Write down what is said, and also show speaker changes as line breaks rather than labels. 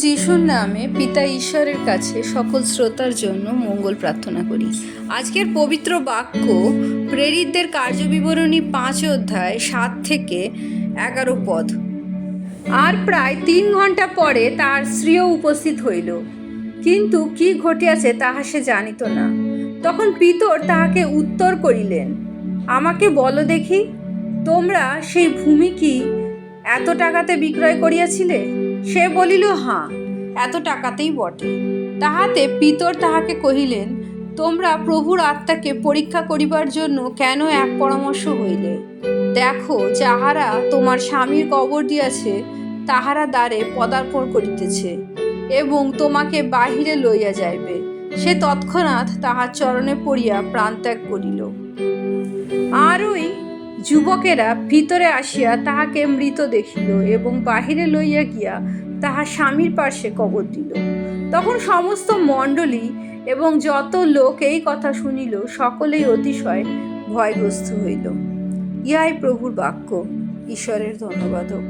যিশুর নামে পিতা ঈশ্বরের কাছে সকল শ্রোতার জন্য মঙ্গল প্রার্থনা করি। আজকের পবিত্র বাক্য প্রেরিতদের কার্যবিবরণী 5 অধ্যায় 7 থেকে 11 পদ। আর প্রায় 3 ঘন্টা পরে তার স্ত্রীও উপস্থিত হইল, কিন্তু কি ঘটিয়াছে তাহা সে জানিত না। তখন পিতর তাহাকে উত্তর করিলেন, আমাকে বলো দেখি, তোমরা সেই ভূমি কি এত টাকাতে বিক্রয় করিয়াছিলে? সে বলিল, হাঁ, এত টাকাতেই বটে। তাহাতে পিতর তাহাকে কহিলেন, তোমরা প্রভুর আত্মাকে পরীক্ষা করিবার জন্য কেন এক পরামর্শ হইলে? দেখো, যাহারা তোমার স্বামীর কবর দিয়াছে তাহারা দ্বারে পদার্পণ করিতেছে এবং তোমাকে বাহিরে লইয়া যাইবে। সে তৎক্ষণাৎ তাহার চরণে পড়িয়া প্রাণত্যাগ করিল। আর ওই যুবকেরা ভিতরে আসিয়া তাহাকে মৃত দেখিল এবং বাহিরে লইয়া গিয়া তাহার স্বামীর পার্শ্বে কবর দিল। তখন সমস্ত মণ্ডলী এবং যত লোক এই কথা শুনিল, সকলেই অতিশয় ভয়গ্রস্ত হইল। ইহাই প্রভুর বাক্য। ঈশ্বরের ধন্যবাদ হোক।